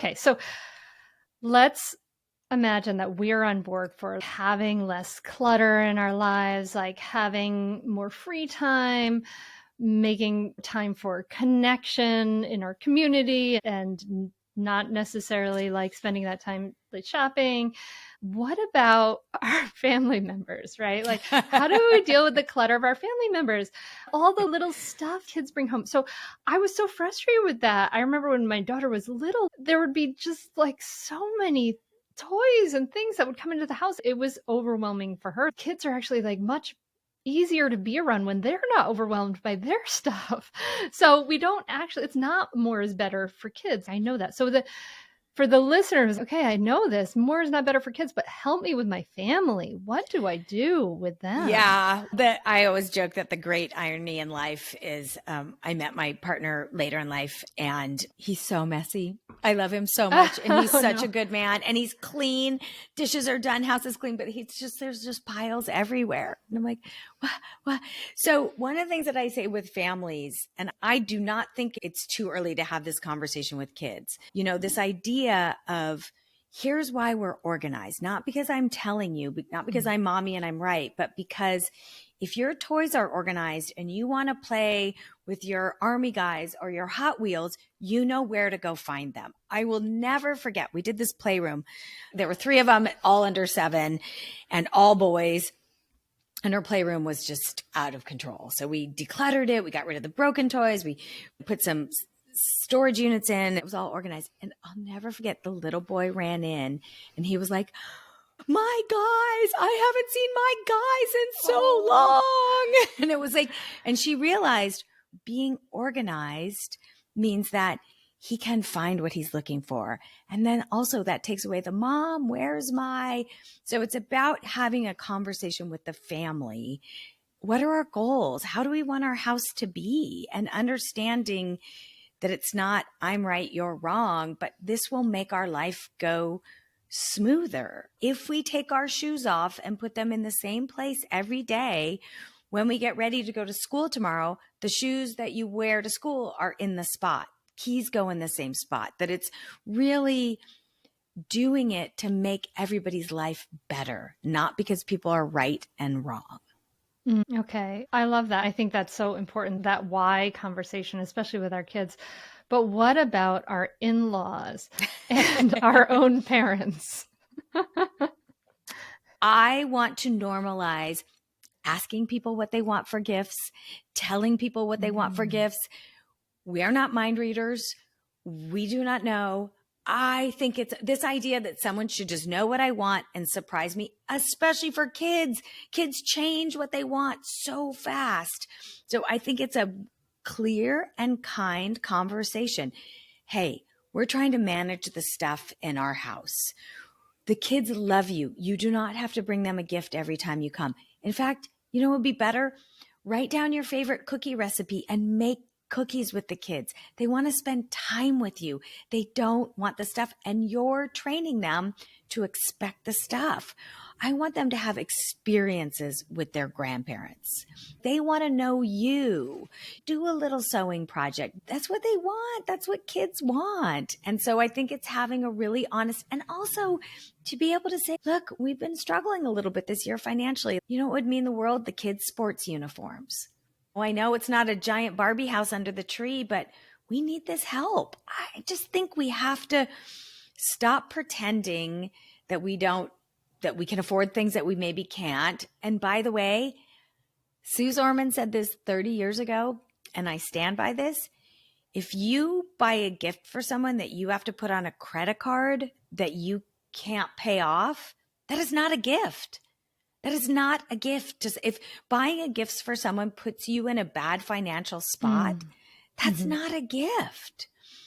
Okay, so let's imagine that we're on board for having less clutter in our lives, like having more free time, making time for connection in our community, and not necessarily like spending that time like shopping. What about our family members, right? Like, how do we deal with the clutter of our family members? All the little stuff kids bring home. So I was so frustrated with that. I remember when my daughter was little, there would be just like so many toys and things that would come into the house. It was overwhelming for her. Kids are actually like much easier to be around when they're not overwhelmed by their stuff. So we don't actually, it's not more is better for kids. I know that. So for the listeners, okay, I know this. More is not better for kids, but help me with my family. What do I do with them? Yeah, I always joke that the great irony in life is I met my partner later in life and he's so messy. I love him so much and he's such a good man and he's clean. Dishes are done, house is clean, but there's just piles everywhere. And I'm like, what? So one of the things that I say with families, and I do not think it's too early to have this conversation with kids, this idea of here's why we're organized, not because I'm telling you, not because I'm mommy and I'm right, but because if your toys are organized and you want to play with your army guys or your Hot Wheels, you know where to go find them. I will never forget. We did this playroom. There were 3 of them, all under 7 and all boys. And our playroom was just out of control. So we decluttered it. We got rid of the broken toys. We put some storage units in. It was all organized. And I'll never forget, the little boy ran in and he was like, my guys, I haven't seen my guys in so long. And it was like, and she realized being organized means that he can find what he's looking for. And then also that takes away the mom, where's my, so it's about having a conversation with the family. What are our goals? How do we want our house to be? And understanding that it's not, I'm right, you're wrong, but this will make our life go smoother. If we take our shoes off and put them in the same place every day, when we get ready to go to school tomorrow, the shoes that you wear to school are in the spot. Keys go in the same spot, that it's really doing it to make everybody's life better, not because people are right and wrong. Okay. I love that. I think that's so important, that why conversation, especially with our kids. But what about our in-laws and our own parents? I want to normalize asking people what they want for gifts, telling people what they want for gifts. We are not mind readers. We do not know. I think it's this idea that someone should just know what I want and surprise me, especially for kids. Kids change what they want so fast. So I think it's a clear and kind conversation. Hey, we're trying to manage the stuff in our house. The kids love you. You do not have to bring them a gift every time you come. In fact, you know what would be better? Write down your favorite cookie recipe and make cookies with the kids. They want to spend time with you. They don't want the stuff, and you're training them to expect the stuff. I want them to have experiences with their grandparents. They want to know you. Do a little sewing project. That's what they want. That's what kids want. And so I think it's having a really honest, and also to be able to say, look, we've been struggling a little bit this year financially. You know what would mean the world? The kids' sports uniforms. Well, I know it's not a giant Barbie house under the tree, but we need this help. I just think we have to stop pretending that we can afford things that we maybe can't. And by the way, Sue Zorman said this 30 years ago, and I stand by this. If you buy a gift for someone that you have to put on a credit card that you can't pay off, that is not a gift. That is not a gift. Just if buying a gift for someone puts you in a bad financial spot, that's not a gift.